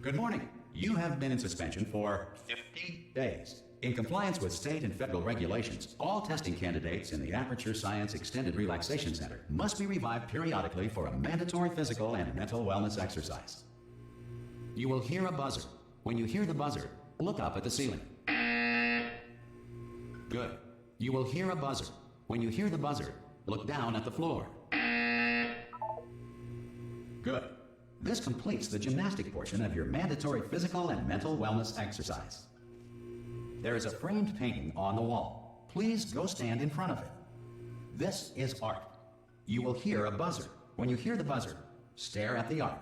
Good morning. You have been in suspension for 50 days. In compliance with state and federal regulations, all testing candidates in the Aperture Science Extended Relaxation Center must be revived periodically for a mandatory physical and mental wellness exercise. You will hear a buzzer. When you hear the buzzer, look up at the ceiling. Good. You will hear a buzzer. When you hear the buzzer, look down at the floor. Good. This completes the gymnastic portion of your mandatory physical and mental wellness exercise. There is a framed painting on the wall. Please go stand in front of it. This is art. You will hear a buzzer. When you hear the buzzer, stare at the art.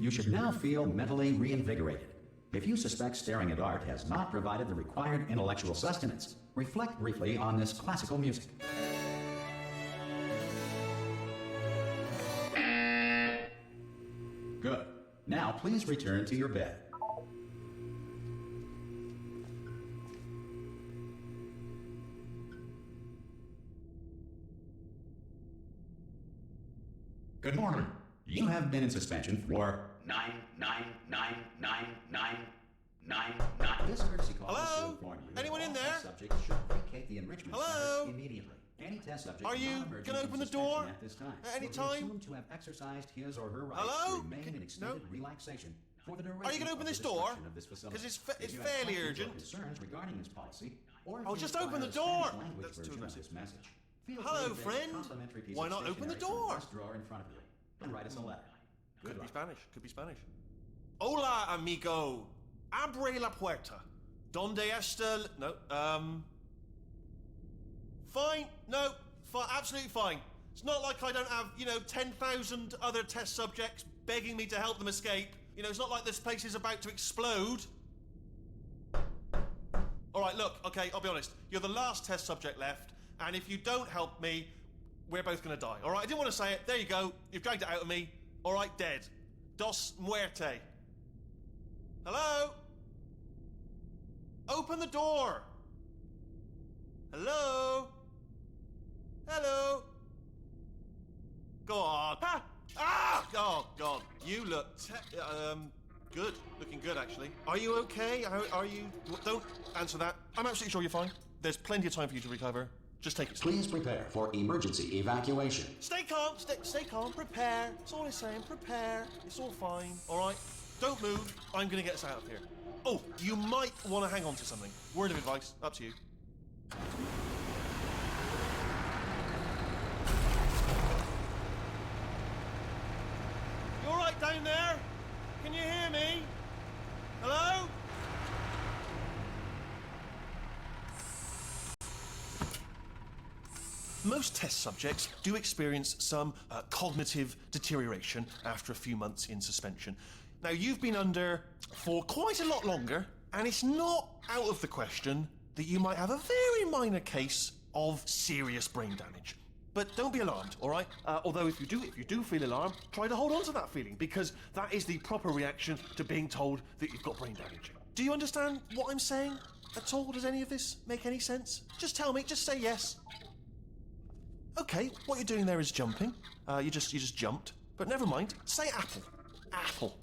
You should now feel mentally reinvigorated. If you suspect staring at art has not provided the required intellectual sustenance, reflect briefly on this classical music. Good. Now please return to your bed. Good morning. You have been in suspension for 9999999. This courtesy call is to inform you. Anyone in there? Test subjects should vacate the enrichment center immediately. Any test subject Are you gonna open the door at this time at any will be time? assumed to have exercised his or her right Hello? to remain in extended relaxation for the duration Are you gonna open of this the door? destruction of this facility. Because it's If you have fairly questions or urgent. Concerns regarding this policy, or if Oh, you just require open the a Spanish door. language That's too version of aggressive. this message, feel Hello, free to visit friend. a complimentary piece Why of not open the stationery from door? desk drawer in front of you and write us a letter. Good Could be luck. Spanish. Could be Spanish. Hola, amigo. Abre la puerta. Donde está? No. Fine. No. Absolutely fine. It's not like I don't have, 10,000 other test subjects begging me to help them escape. It's not like this place is about to explode. All right, look, okay, I'll be honest. You're the last test subject left, and if you don't help me, we're both gonna die, all right? I didn't want to say it. There you go. You've dragged it out of me. All right, dead. Dos muerte. Hello? Open the door. Hello? Hello? Go on. Ah! Ah! Oh, God. You look good. Looking good, actually. Are you okay? Are you... Don't answer that. I'm absolutely sure you're fine. There's plenty of time for you to recover. Just take it slow. Please prepare for emergency evacuation. Stay calm. Stay calm. Prepare. That's all I'm saying. Prepare. It's all fine. All right? Don't move. I'm going to get us out of here. Oh, you might want to hang on to something. Word of advice. Up to you. You all right down there? Can you hear me? Hello? Most test subjects do experience some cognitive deterioration after a few months in suspension. Now, you've been under for quite a lot longer, and it's not out of the question that you might have a very minor case of serious brain damage. But don't be alarmed, all right? Although if you do feel alarmed, try to hold on to that feeling, because that is the proper reaction to being told that you've got brain damage. Do you understand what I'm saying at all? Does any of this make any sense? Just tell me, just say yes. Okay, what you're doing there is jumping. You just jumped. But never mind. Say apple. Apple.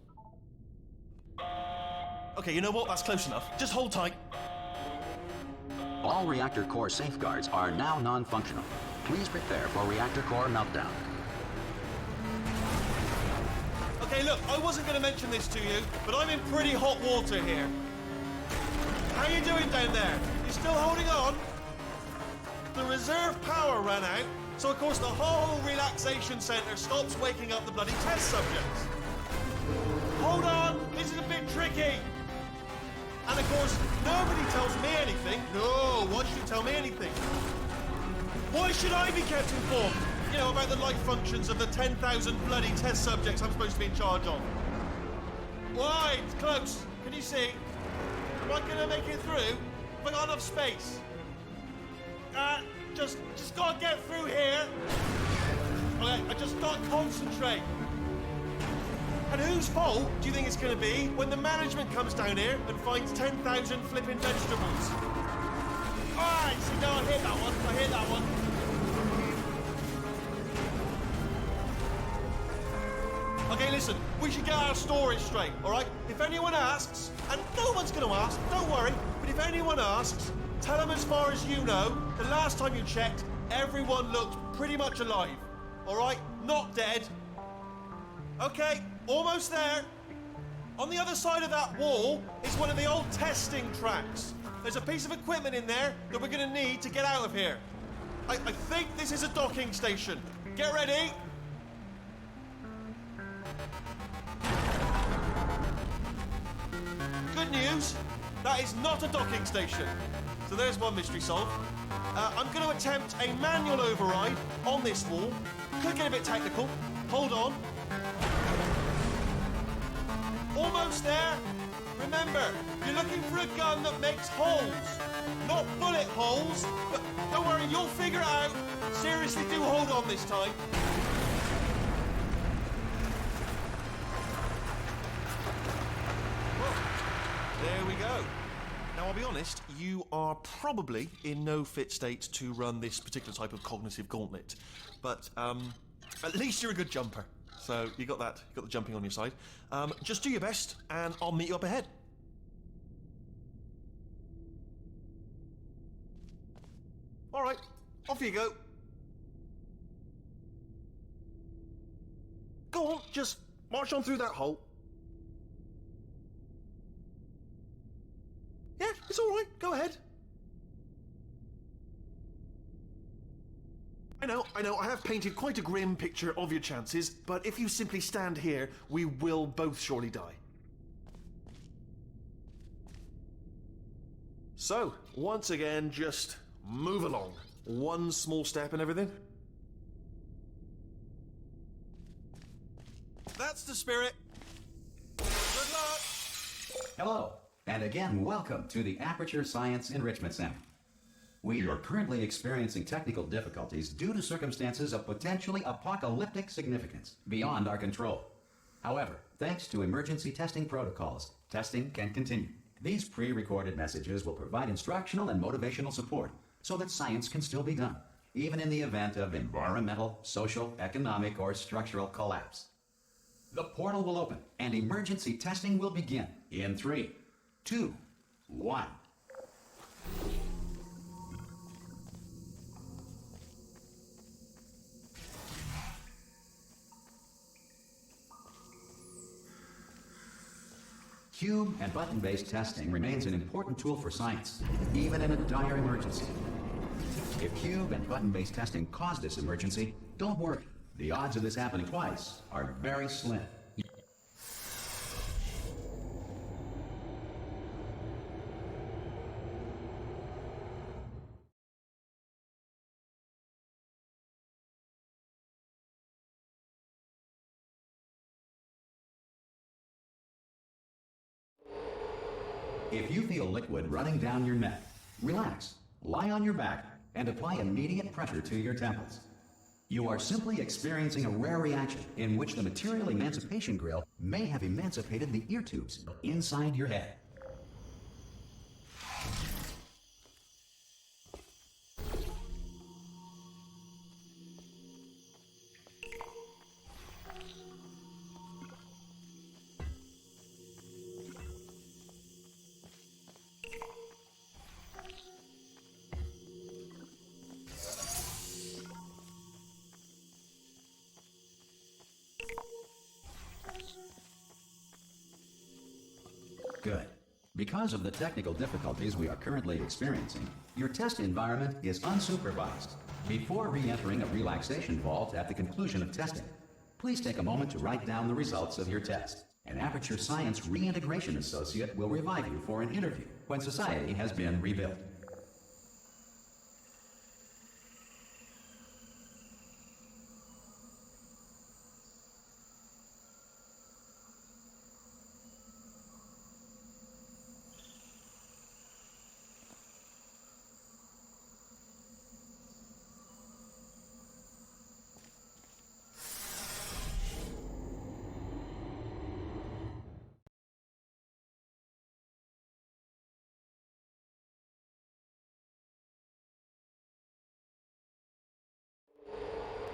Okay, you know what? That's close enough. Just hold tight. All reactor core safeguards are now non-functional. Please prepare for reactor core meltdown. Okay, look, I wasn't going to mention this to you, but I'm in pretty hot water here. How you doing down there? You still holding on? The reserve power ran out, so of course the whole relaxation centre stops waking up the bloody test subjects. Hold on, this is a bit tricky. And of course, nobody tells me anything. No, why should you tell me anything? Why should I be kept informed? About the life functions of the 10,000 bloody test subjects I'm supposed to be in charge of. Why? It's close. Can you see? Am I gonna make it through? Have I got enough space? Just gotta get through here. Okay, I just gotta concentrate. And whose fault do you think it's gonna be when the management comes down here and finds 10,000 flipping vegetables? Alright, see, no, I hit that one. Okay, listen, we should get our stories straight, all right? If anyone asks, and no one's going to ask, don't worry, but if anyone asks, tell them as far as you know, the last time you checked, everyone looked pretty much alive, all right? Not dead. Okay, almost there. On the other side of that wall is one of the old testing tracks. There's a piece of equipment in there that we're going to need to get out of here. I think this is a docking station. Get ready. Good news, that is not a docking station. So there's one mystery solved. I'm going to attempt a manual override on this wall. Could get a bit technical. Hold on. Almost there. Remember, you're looking for a gun that makes holes. Not bullet holes, but don't worry, you'll figure it out. Seriously, do hold on this time. There we go. Now, I'll be honest, you are probably in no fit state to run this particular type of cognitive gauntlet. But, at least you're a good jumper. So, you got that, you got the jumping on your side. Just do your best, and I'll meet you up ahead. All right, off you go. Go on, just march on through that hole. Yeah, it's all right. Go ahead. I know, I have painted quite a grim picture of your chances, but if you simply stand here, we will both surely die. So, once again, just move along. One small step and everything. That's the spirit. Good luck. Hello, and again, welcome to the Aperture Science Enrichment Center. We are currently experiencing technical difficulties due to circumstances of potentially apocalyptic significance beyond our control. However, thanks to emergency testing protocols, testing can continue. These pre-recorded messages will provide instructional and motivational support so that science can still be done, even in the event of environmental, social, economic, or structural collapse. The portal will open and emergency testing will begin in 3, 2, 1. Cube and button-based testing remains an important tool for science, even in a dire emergency. If cube and button-based testing caused this emergency, don't worry. The odds of this happening twice are very slim. If you feel liquid running down your neck, relax, lie on your back, and apply immediate pressure to your temples. You are simply experiencing a rare reaction in which the material emancipation grill may have emancipated the ear tubes inside your head. Good. Because of the technical difficulties we are currently experiencing, your test environment is unsupervised. Before re-entering a relaxation vault at the conclusion of testing, please take a moment to write down the results of your test. An Aperture Science Reintegration Associate will revive you for an interview when society has been rebuilt.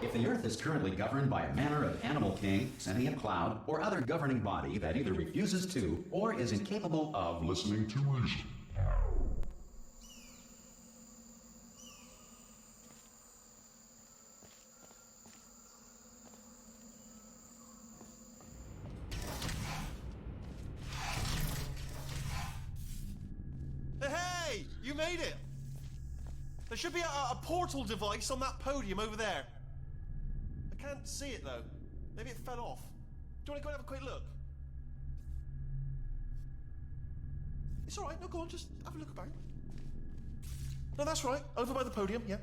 If the Earth is currently governed by a manner of animal king, sentient cloud, or other governing body that either refuses to or is incapable of listening to reason. Hey! You made it! There should be a portal device on that podium over there. I can't see it though. Maybe it fell off. Do you want to go and have a quick look? It's alright, no, go on, just have a look about. No, that's right, over by the podium, yeah.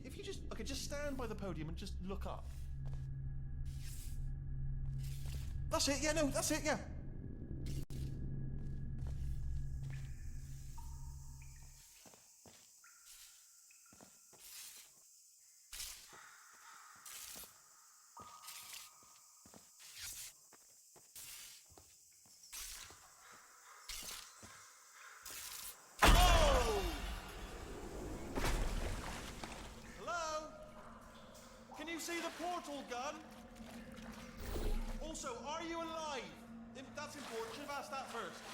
If you just, okay, just stand by the podium and just look up. That's it, yeah, no, that's it, yeah. See the portal gun? Also, are you alive? That's important. Should have asked that first.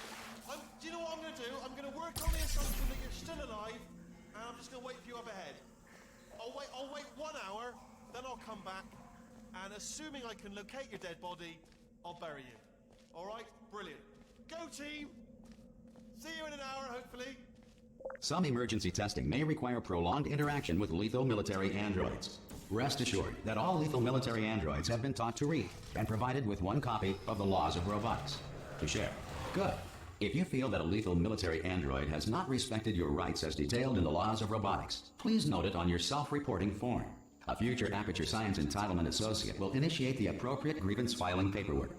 Do you know what I'm going to do? I'm going to work on the assumption that you're still alive, and I'm just going to wait for you up ahead. I'll wait 1 hour, then I'll come back, and assuming I can locate your dead body, I'll bury you. All right? Brilliant. Go team. See you in an hour, hopefully. Some emergency testing may require prolonged interaction with lethal military androids. Rest assured that all lethal military androids have been taught to read and provided with 1 copy of the laws of robotics to share. Good. If you feel that a lethal military android has not respected your rights as detailed in the laws of robotics, please note it on your self-reporting form. A future Aperture Science Entitlement Associate will initiate the appropriate grievance filing paperwork.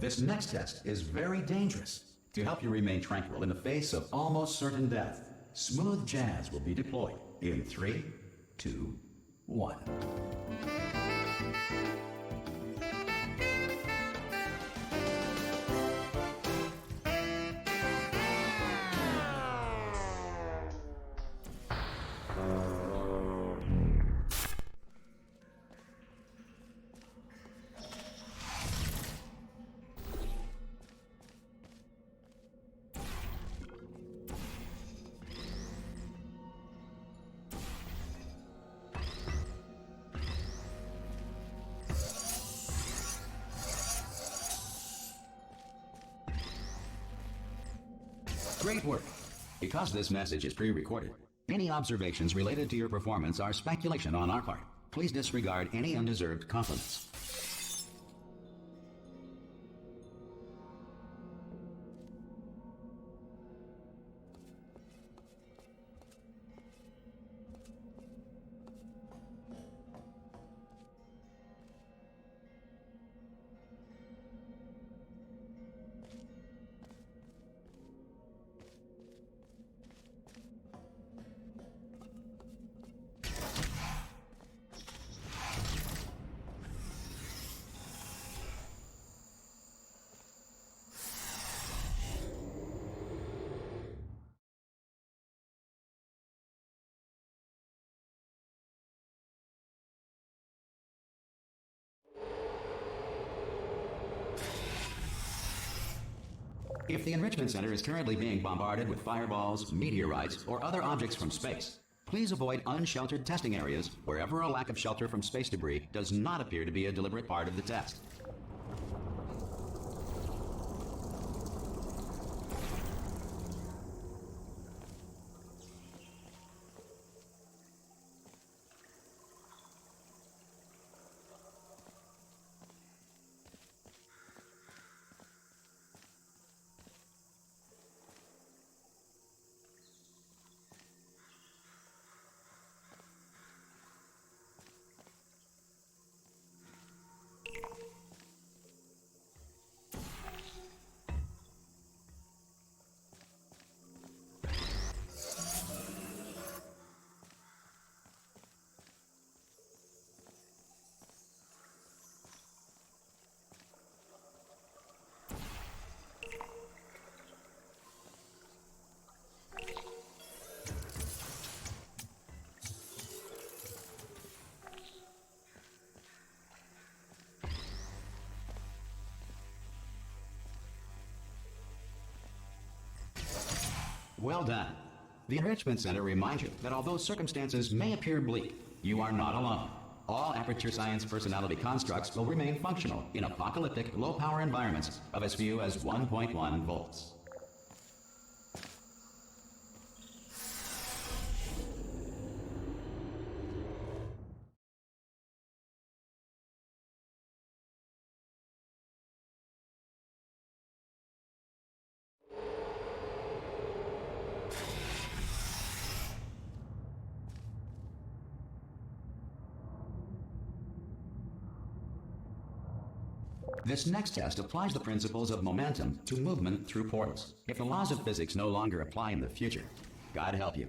This next test is very dangerous. To help you remain tranquil in the face of almost certain death, smooth jazz will be deployed in 3, 2, 1. Great work. Because this message is pre-recorded, any observations related to your performance are speculation on our part. Please disregard any undeserved compliments. If the Enrichment Center is currently being bombarded with fireballs, meteorites, or other objects from space, please avoid unsheltered testing areas wherever a lack of shelter from space debris does not appear to be a deliberate part of the test. Well done. The Enrichment Center reminds you that although circumstances may appear bleak, you are not alone. All Aperture Science personality constructs will remain functional in apocalyptic, low-power environments of as few as 1.1 volts. This next test applies the principles of momentum to movement through portals. If the laws of physics no longer apply in the future, God help you.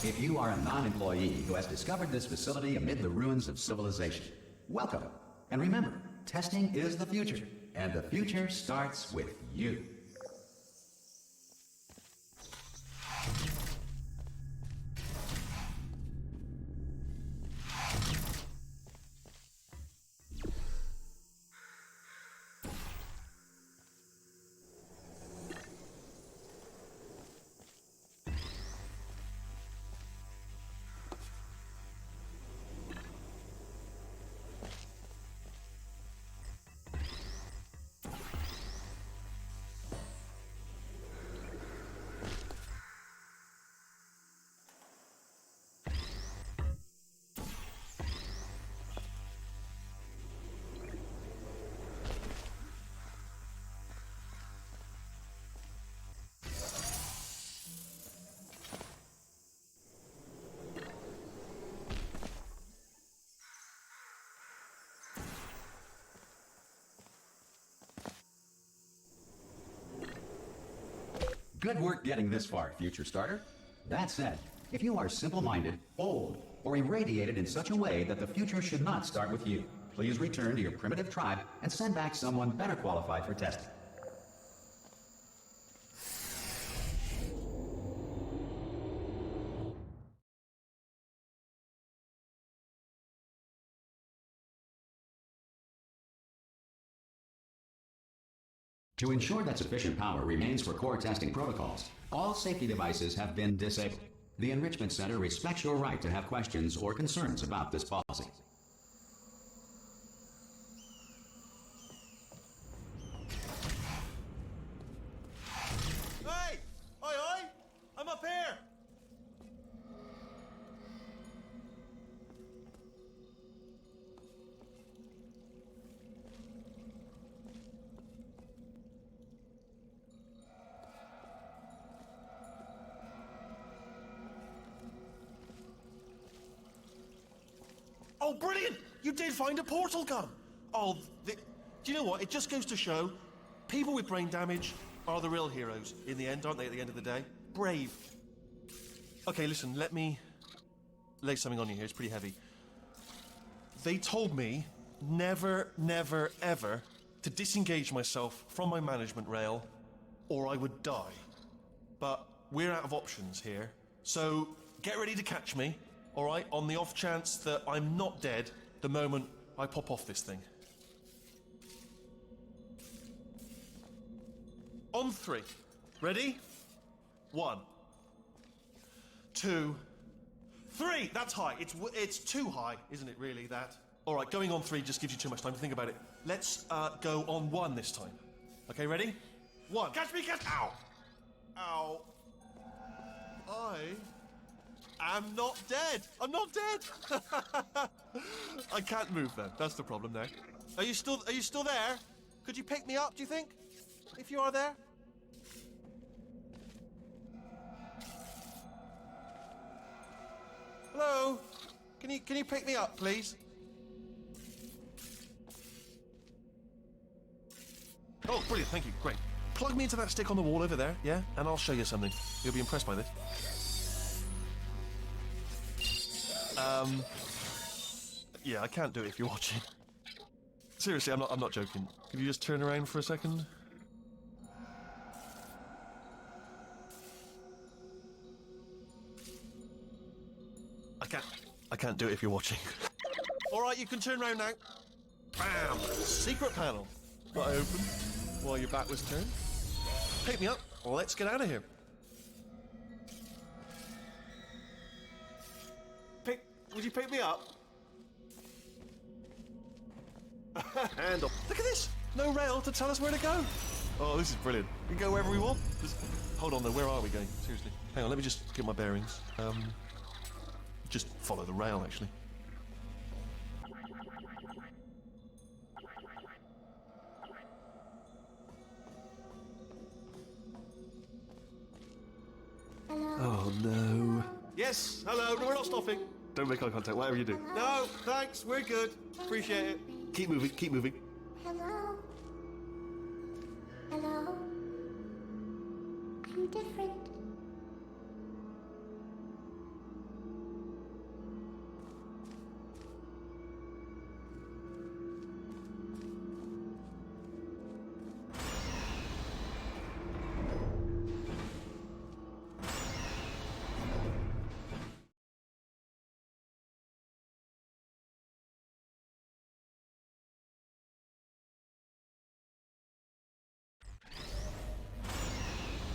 If you are a non-employee who has discovered this facility amid the ruins of civilization, welcome. And remember, testing is the future, and the future starts with you. Good work getting this far, future starter. That said, if you are simple-minded, old, or irradiated in such a way that the future should not start with you, please return to your primitive tribe and send back someone better qualified for testing. To ensure that sufficient power remains for core testing protocols, all safety devices have been disabled. The Enrichment Center respects your right to have questions or concerns about this policy. Hey! Oi, oi! I'm up here! Oh, brilliant! You did find a portal gun! Oh, do you know what? It just goes to show, people with brain damage are the real heroes in the end, aren't they, at the end of the day? Brave. Okay, listen, let me lay something on you here. It's pretty heavy. They told me never, never, ever to disengage myself from my management rail or I would die. But we're out of options here, so get ready to catch me. All right, on the off chance that I'm not dead the moment I pop off this thing. On 3. Ready? 1, 2, 3. That's high. It's too high, isn't it, really, that? All right, going on 3 just gives you too much time to think about it. Let's go on 1 this time. Okay, ready? 1. Catch me, catch... Ow! Ow. I'm not dead. I'm not dead. I can't move then. That's the problem there. Are you still there? Could you pick me up, do you think? If you are there? Hello? Can you pick me up, please? Oh, brilliant, thank you, great. Plug me into that stick on the wall over there, yeah? And I'll show you something. You'll be impressed by this. Yeah, I can't do it if you're watching. Seriously, I'm not joking. Could you just turn around for a second? I can't do it if you're watching. Alright, you can turn around now. Bam! Secret panel. That I opened while your back was turned. Pick me up. Let's get out of here. Would you pick me up? Hand up. Look at this. No rail to tell us where to go. Oh, this is brilliant. We can go wherever we want. Hold on though, where are we going? Seriously. Hang on, let me just get my bearings. Just follow the rail, actually. Hello? Oh, no. Yes, hello. No, we're not stopping. Don't make eye contact, whatever you do. No, thanks. We're good. Appreciate it. Keep moving, keep moving. Hello? Hello? I'm different.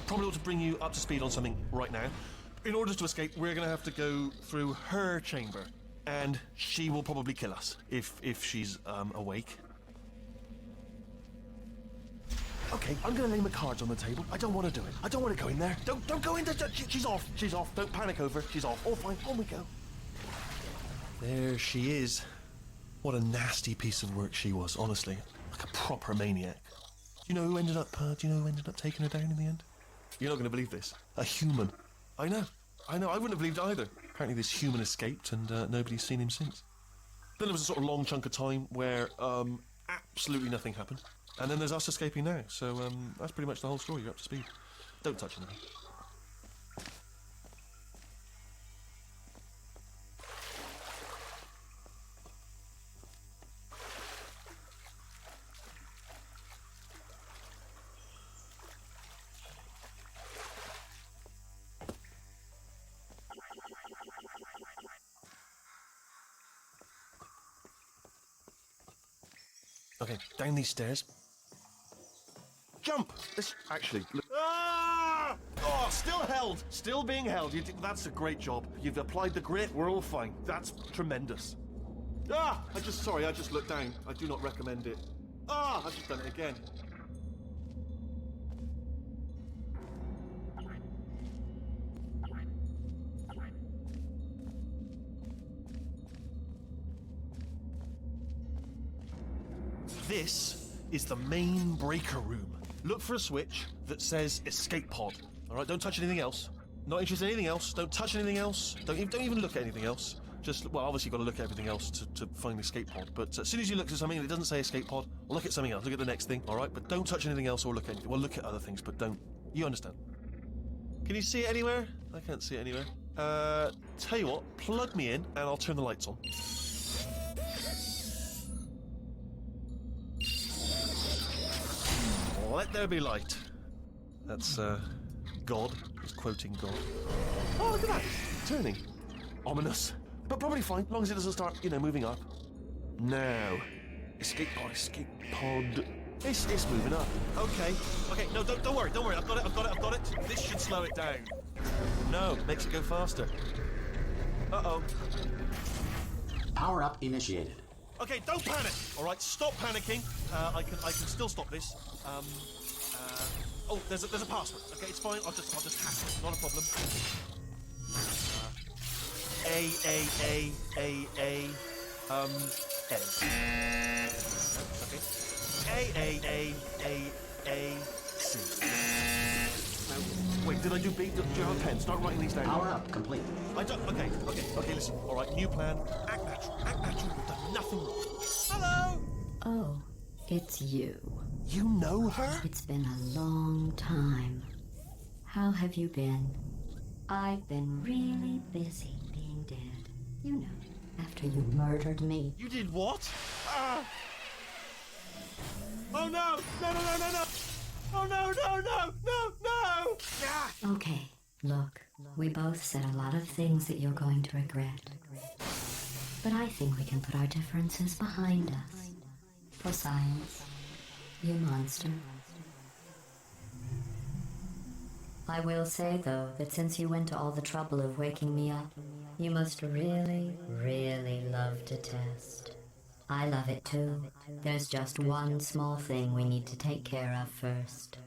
Probably ought to bring you up to speed on something right now. In order to escape, we're going to have to go through her chamber. And she will probably kill us, if she's, awake. Okay, I'm going to lay my cards on the table. I don't want to do it. I don't want to go in there. Don't go in there. She's off. She's off. Don't panic over. She's off. All fine. On we go. There she is. What a nasty piece of work she was, honestly. Like a proper maniac. Do you know who ended up taking her down in the end? You're not going to believe this. A human. I know. I wouldn't have believed it either. Apparently this human escaped and nobody's seen him since. Then there was a sort of long chunk of time where absolutely nothing happened. And then there's us escaping now. So that's pretty much the whole story. You're up to speed. Don't touch anything. Okay, down these stairs. Jump! This actually. Look. Ah! Oh, still held. Still being held. That's a great job. You've applied the grit. We're all fine. That's tremendous. Ah! I just looked down. I do not recommend it. Ah! I've just done it again. This is the main breaker room. Look for a switch that says escape pod. All right, don't touch anything else. Not interested in anything else. Don't touch anything else. Don't even look at anything else. Just, well, obviously you've got to look at everything else to find the escape pod. But as soon as you look at something and it doesn't say escape pod, look at something else. Look at the next thing, all right? But don't touch anything else or look at anything. Well, look at other things, but don't. You understand? Can you see it anywhere? I can't see it anywhere. Tell you what, plug me in and I'll turn the lights on. Let there be light. That's, God. He's quoting God. Oh, look at that. Turning. Ominous. But probably fine, as long as it doesn't start, moving up. Now. Escape pod. It's moving up. Okay, no, don't worry. I've got it. This should slow it down. No, makes it go faster. Uh-oh. Power up initiated. Okay, don't panic. All right, stop panicking. I can still stop this. Oh, there's a password. Okay, it's fine. I'll just hack it. Not a problem. N. Okay. C. Now, wait, did I do B? Do you have a pen? Start writing these down. Power up complete. I don't. Okay. Listen. All right, new plan. Act natural. We've done nothing wrong. Hello. Oh. It's you. You know her? It's been a long time. How have you been? I've been really busy being dead. You know, after you murdered me. You did what? Oh no! No, no, no, no, no! Oh no, no, no, no, no! Ah! Okay, look, we both said a lot of things that you're going to regret. But I think we can put our differences behind us. For science, you monster. I will say, though, that since you went to all the trouble of waking me up, you must really, really love to test. I love it too. There's just one small thing we need to take care of first.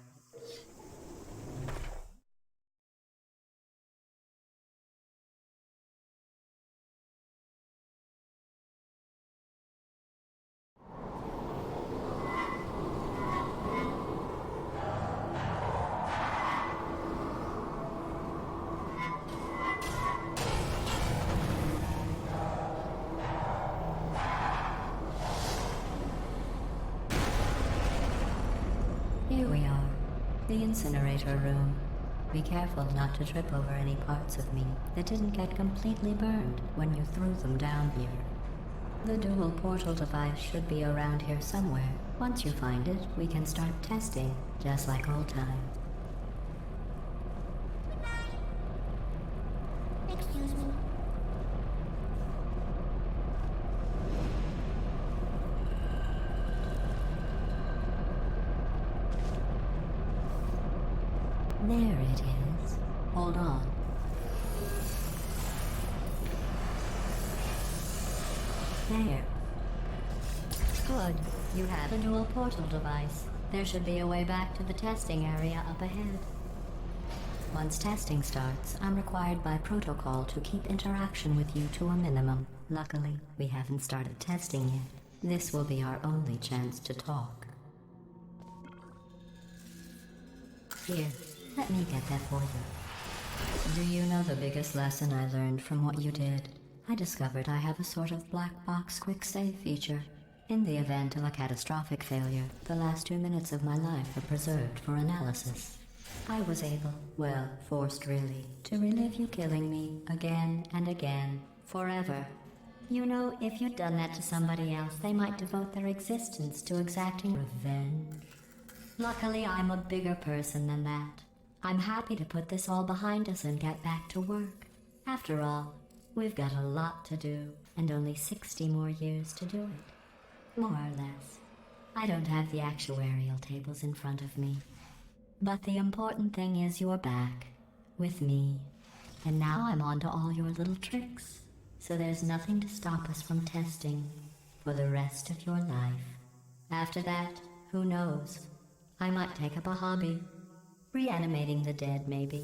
Here we are, the incinerator room. Be careful not to trip over any parts of me that didn't get completely burned when you threw them down here. The dual portal device should be around here somewhere. Once you find it, we can start testing, just like old times. Excuse me. There it is. Hold on. There. Good. You have a dual portal device. There should be a way back to the testing area up ahead. Once testing starts, I'm required by protocol to keep interaction with you to a minimum. Luckily, we haven't started testing yet. This will be our only chance to talk. Here, let me get that for you. Do you know the biggest lesson I learned from what you did? I discovered I have a sort of black box quick save feature. In the event of a catastrophic failure, the last 2 minutes of my life are preserved for analysis. I was able, well, forced really, to relive you killing me again and again, forever. You know, if you'd done that to somebody else, they might devote their existence to exacting revenge. Luckily, I'm a bigger person than that. I'm happy to put this all behind us and get back to work. After all, we've got a lot to do, and only 60 more years to do it. More or less. I don't have the actuarial tables in front of me. But the important thing is you're back, with me. And now I'm on to all your little tricks. So there's nothing to stop us from testing for the rest of your life. After that, who knows? I might take up a hobby. Reanimating the dead, maybe.